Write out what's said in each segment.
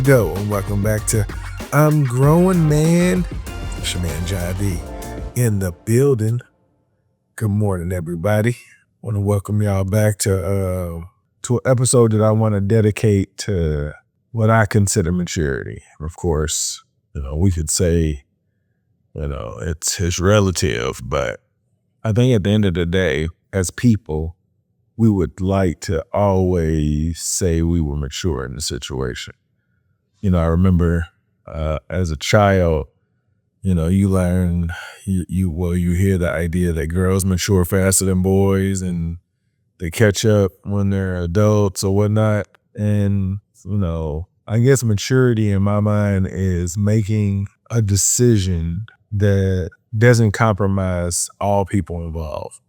go, and welcome back to I'm growNman. It's your man John D in the building. Good morning, everybody. Want to welcome y'all back to an episode that I want to dedicate to what I consider maturity. Of course, we could say, it's relative, but I think at the end of the day, as people, we would like to always say we were mature in the situation. I remember as a child, you learn, you hear the idea that girls mature faster than boys and they catch up when they're adults or whatnot. And, I guess maturity in my mind is making a decision that doesn't compromise all people involved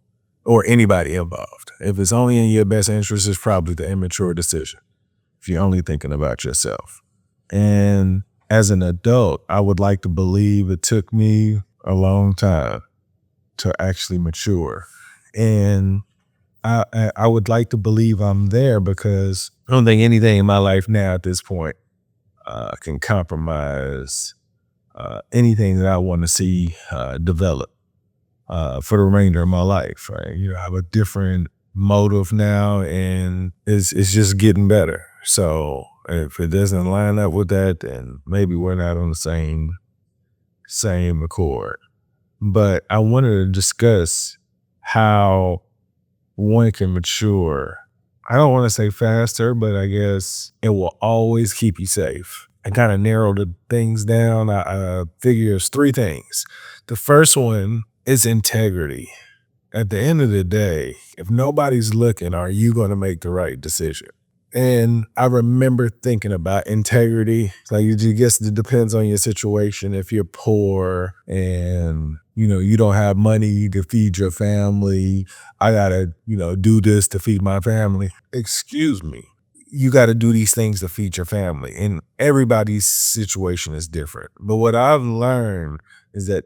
or anybody involved. If it's only in your best interest, it's probably the immature decision if you're only thinking about yourself. And as an adult, I would like to believe it took me a long time to actually mature. And I would like to believe I'm there because I don't think anything in my life now at this point can compromise anything that I want to see develop for the remainder of my life. Right? I have a different motive now, and it's just getting better. So if it doesn't line up with that, then maybe we're not on the same accord. But I wanted to discuss how one can mature. I don't want to say faster, but I guess it will always keep you safe. I kind of narrowed the things down. I figure it's three things. The first one is integrity. At the end of the day, if nobody's looking, are you going to make the right decision? And I remember thinking about integrity. Like, I guess it depends on your situation. If you're poor and, you don't have money to feed your family, I gotta, do this to feed my family. Excuse me. You got to do these things to feed your family. And everybody's situation is different. But what I've learned is that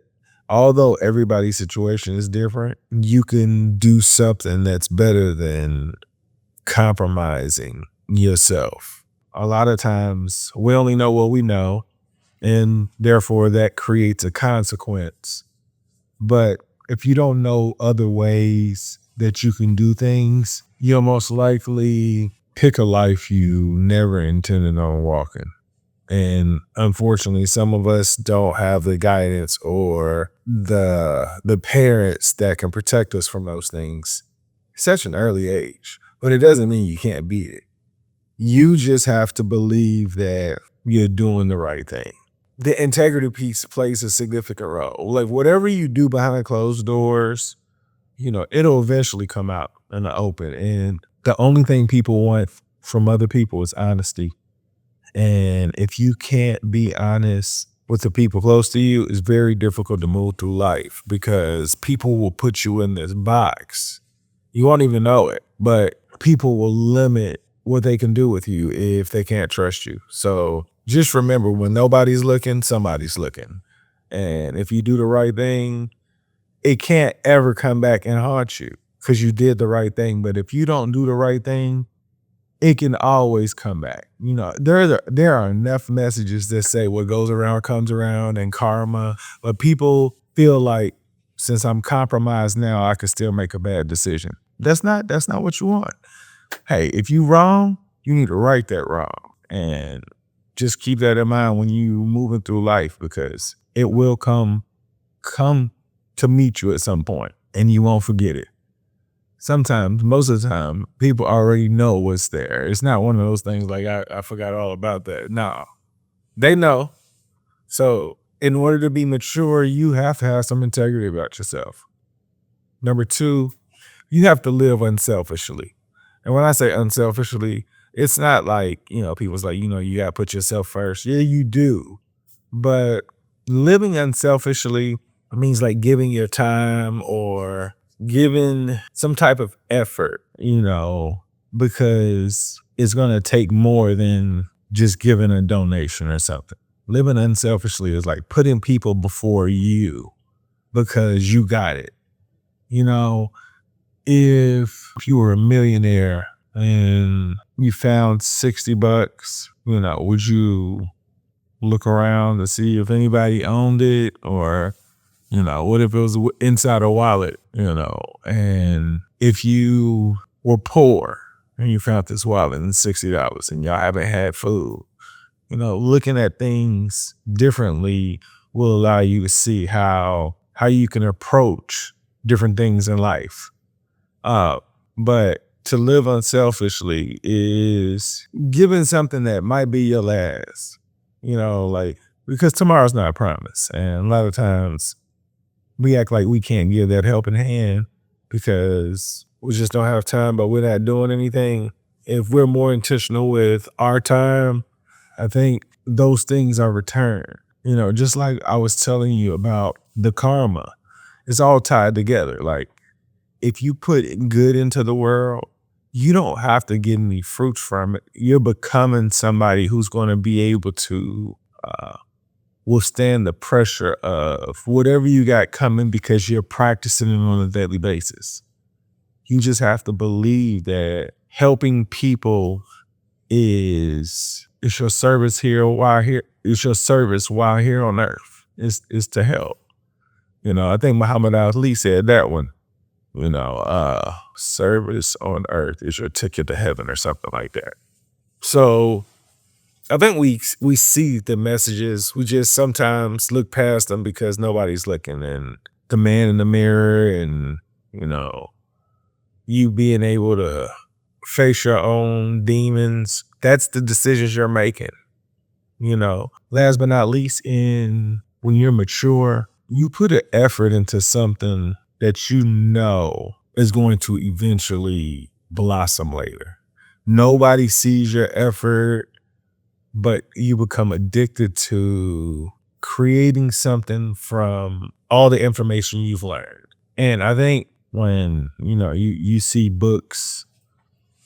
although everybody's situation is different, you can do something that's better than compromising yourself. A lot of times we only know what we know, and therefore that creates a consequence. But if you don't know other ways that you can do things, you'll most likely pick a life you never intended on walking. And unfortunately, some of us don't have the guidance or the parents that can protect us from those things at such an early age. But it doesn't mean you can't beat it. You just have to believe that you're doing the right thing. The integrity piece plays a significant role. Like, whatever you do behind closed doors, it'll eventually come out in the open. And the only thing people want from other people is honesty. And if you can't be honest with the people close to you, it's very difficult to move through life because people will put you in this box. You won't even know it, but people will limit what they can do with you if they can't trust you. So just remember, when nobody's looking, somebody's looking. And if you do the right thing, it can't ever come back and haunt you because you did the right thing. But if you don't do the right thing, it can always come back. There are enough messages that say what goes around comes around and karma, but people feel like since I'm compromised now, I could still make a bad decision. That's not what you want. Hey, if you wrong, you need to right that wrong. And just keep that in mind when you moving through life, because it will come to meet you at some point and you won't forget it. Sometimes, most of the time, people already know what's there. It's not one of those things like, I forgot all about that. No, they know. So in order to be mature, you have to have some integrity about yourself. Number two, you have to live unselfishly. And when I say unselfishly, it's not like, people's like, you got to put yourself first. Yeah, you do. But living unselfishly means like giving your time or giving some type of effort, because it's going to take more than just giving a donation or something. Living unselfishly is like putting people before you because you got it. If you were a millionaire and you found $60, would you look around to see if anybody owned it? Or, what if it was inside a wallet, and if you were poor and you found this wallet and $60 and y'all haven't had food, looking at things differently will allow you to see how you can approach different things in life. But to live unselfishly is giving something that might be your last, because tomorrow's not a promise. And a lot of times we act like we can't give that helping hand because we just don't have time, but we're not doing anything. If we're more intentional with our time, I think those things are returned. Just like I was telling you about the karma, it's all tied together. Like, if you put good into the world, you don't have to get any fruits from it. You're becoming somebody who's going to be able to withstand the pressure of whatever you got coming because you're practicing it on a daily basis. You just have to believe that helping people is your service here while here. It's your service while here on earth. Is to help. I think Muhammad Ali said that one. Service on earth is your ticket to heaven or something like that. So I think we see the messages. We just sometimes look past them because nobody's looking. And the man in the mirror and, you being able to face your own demons, that's the decisions you're making. Last but not least, when you're mature, you put an effort into something that is going to eventually blossom later. Nobody sees your effort, but you become addicted to creating something from all the information you've learned. And I think when, you see books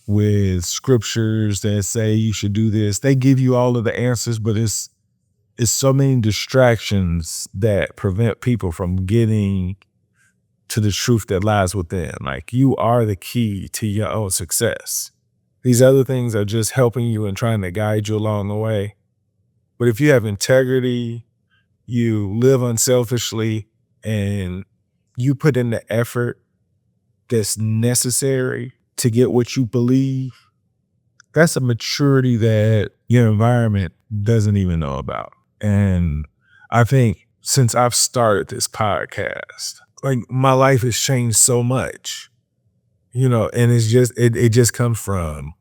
with scriptures that say you should do this, they give you all of the answers, but it's so many distractions that prevent people from getting to the truth that lies within. Like, you are the key to your own success. These other things are just helping you and trying to guide you along the way. But if you have integrity, you live unselfishly, and you put in the effort that's necessary to get what you believe, that's a maturity that your environment doesn't even know about. And I think since I've started this podcast, like, my life has changed so much, and it's just, it just comes from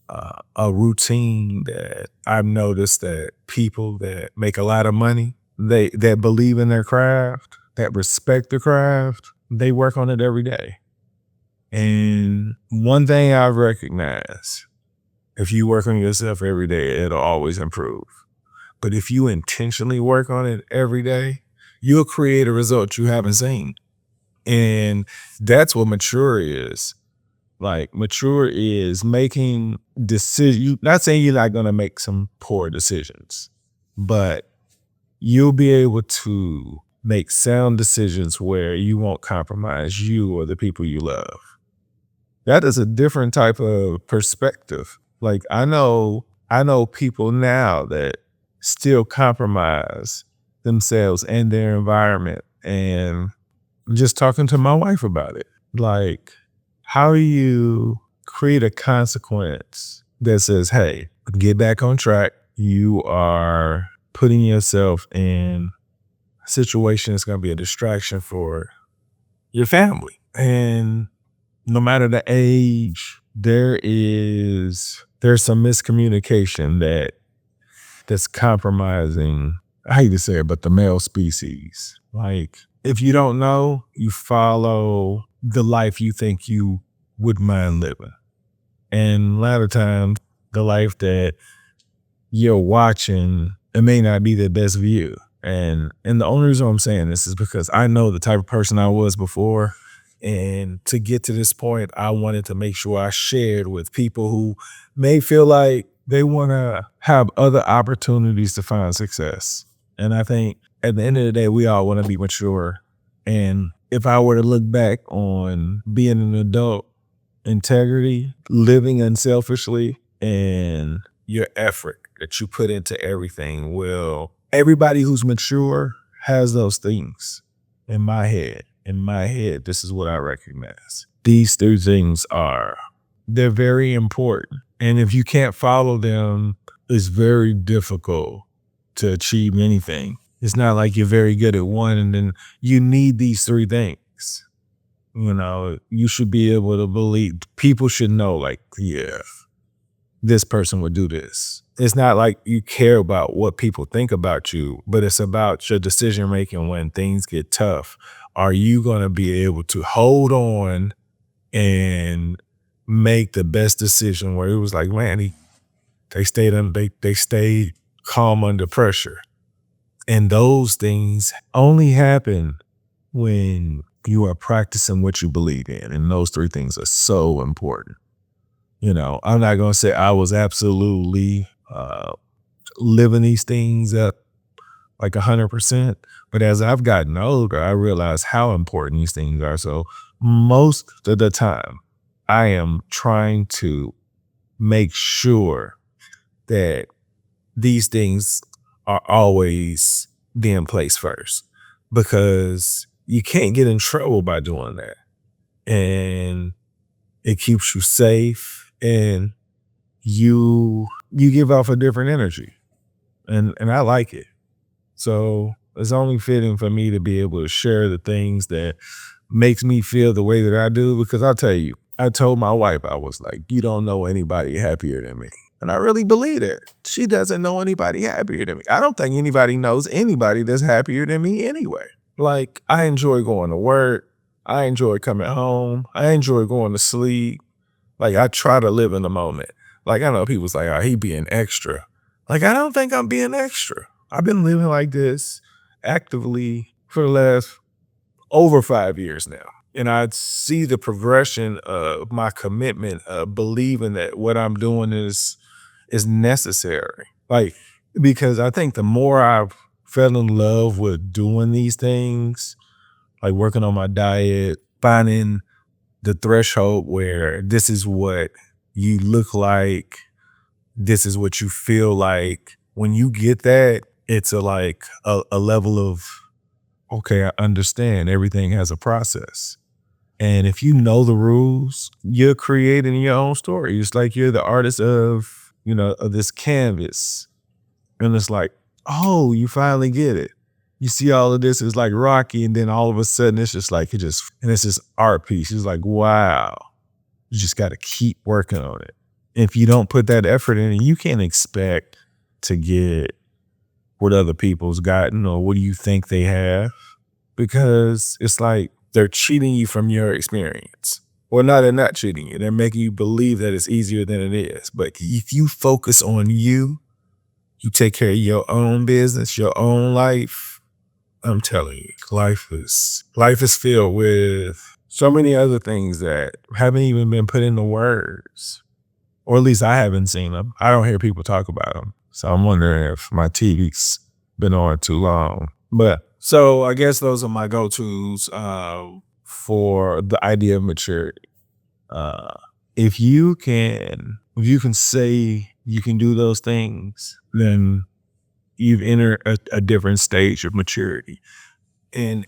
a routine that I've noticed that people that make a lot of money, that believe in their craft, that respect the craft, they work on it every day. And one thing I've recognized, if you work on yourself every day, it'll always improve. But if you intentionally work on it every day, you'll create a result you haven't seen. And that's what mature is. Like, mature is making decisions. Not saying you're not going to make some poor decisions, but you'll be able to make sound decisions where you won't compromise you or the people you love. That is a different type of perspective. Like, I know people now that still compromise themselves and their environment. And I'm just talking to my wife about it. Like, how do you create a consequence that says, hey, get back on track? You are putting yourself in a situation that's going to be a distraction for your family. And no matter the age, there's some miscommunication that's compromising, I hate to say it, but the male species. Like, if you don't know, you follow the life you think you would mind living. And a lot of times, the life that you're watching, it may not be the best view. And the only reason I'm saying this is because I know the type of person I was before. And to get to this point, I wanted to make sure I shared with people who may feel like they want to have other opportunities to find success. And I think at the end of the day, we all want to be mature. And if I were to look back on being an adult, integrity, living unselfishly, and your effort that you put into everything everybody who's mature has those things. In my head, this is what I recognize. These three things they're very important. And if you can't follow them, it's very difficult to achieve anything. It's not like you're very good at one and then you need these three things. You should be able to believe, people should know, like, yeah, this person would do this. It's not like you care about what people think about you, but it's about your decision making when things get tough. Are you going to be able to hold on and make the best decision? Where it was like, man, they stayed calm under pressure. And those things only happen when you are practicing what you believe in. And those three things are so important. I'm not going to say I was absolutely living these things up like 100%. But as I've gotten older, I realize how important these things are. So most of the time, I am trying to make sure that these things are always in place first, because you can't get in trouble by doing that. And it keeps you safe, and you give off a different energy. And I like it. So it's only fitting for me to be able to share the things that makes me feel the way that I do, because I'll tell you, I told my wife, I was like, you don't know anybody happier than me. And I really believe it. She doesn't know anybody happier than me. I don't think anybody knows anybody that's happier than me anyway. Like, I enjoy going to work. I enjoy coming home. I enjoy going to sleep. Like, I try to live in the moment. Like, I know people's like, oh, he being extra. Like, I don't think I'm being extra. I've been living like this actively for the last over 5 years now. And I see the progression of my commitment of believing that what I'm doing is necessary. Like, because I think the more I've fell in love with doing these things, like working on my diet, finding the threshold where this is what you look like, this is what you feel like. When you get that, it's a level of, okay, I understand everything has a process. And if you know the rules, you're creating your own story. It's like you're the artist of this canvas. And it's like, oh, you finally get it. You see all of this is like rocky, and then all of a sudden it's just like, and it's this art piece. It's like, wow, you just got to keep working on it. If you don't put that effort in, you can't expect to get what other people's gotten or what do you think they have, because it's like they're cheating you from your experience. Well, no, they're not cheating you. They're making you believe that it's easier than it is. But if you focus on you take care of your own business, your own life, I'm telling you, life is filled with so many other things that haven't even been put into words. Or at least I haven't seen them. I don't hear people talk about them. So I'm wondering if my TV's been on too long. But so I guess those are my go-tos for the idea of maturity. If you can say you can do those things, then you've entered a different stage of maturity. And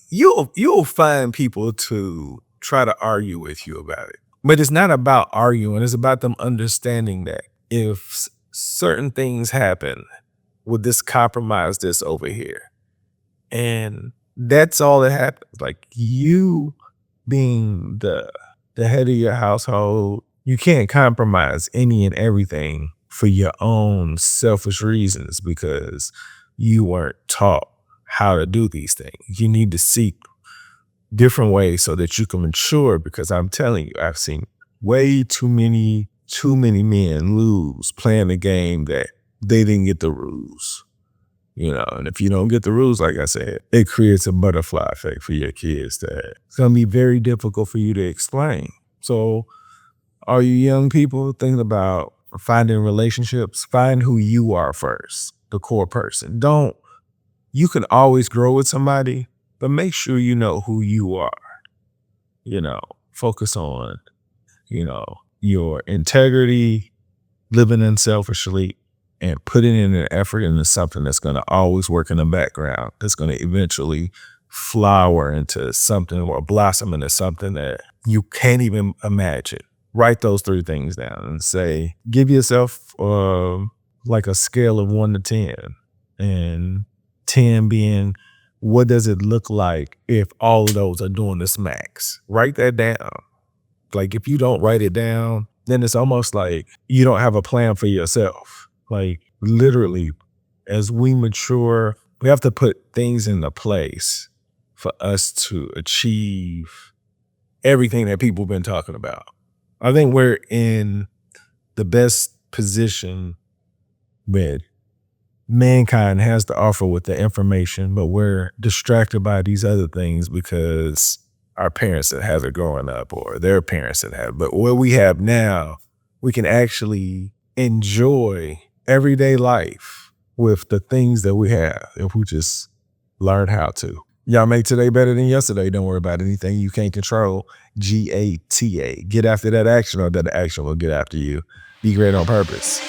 you'll find people to try to argue with you about it. But it's not about arguing. It's about them understanding that if certain things happen, would this compromise this over here? And that's all that happens. Like, you being the head of your household, you can't compromise any and everything for your own selfish reasons, because you weren't taught how to do these things. You need to seek different ways so that you can mature, because I'm telling you, I've seen way too many men lose playing a game that they didn't get the rules. And if you don't get the rules, like I said, it creates a butterfly effect for your kids that it's going to be very difficult for you to explain. So are you young people thinking about finding relationships? Find who you are first, the core person. You can always grow with somebody, but make sure you know who you are. Focus on your integrity, living unselfishly, and putting in an effort into something that's going to always work in the background, that's going to eventually flower into something or blossom into something that you can't even imagine. Write those 3 things down and say, give yourself like a scale of 1 to 10, and 10 being, what does it look like if all of those are doing this max? Write that down. Like, if you don't write it down, then it's almost like you don't have a plan for yourself. Like, literally, as we mature, we have to put things into place for us to achieve everything that people have been talking about. I think we're in the best position that mankind has to offer with the information, but we're distracted by these other things because our parents that have it growing up or their parents that have. But what we have now, we can actually enjoy everyday life with the things that we have if we just learn how to. Y'all make today better than yesterday. Don't worry about anything you can't control. GATA. Get after that action, or that action will get after you. Be great on purpose.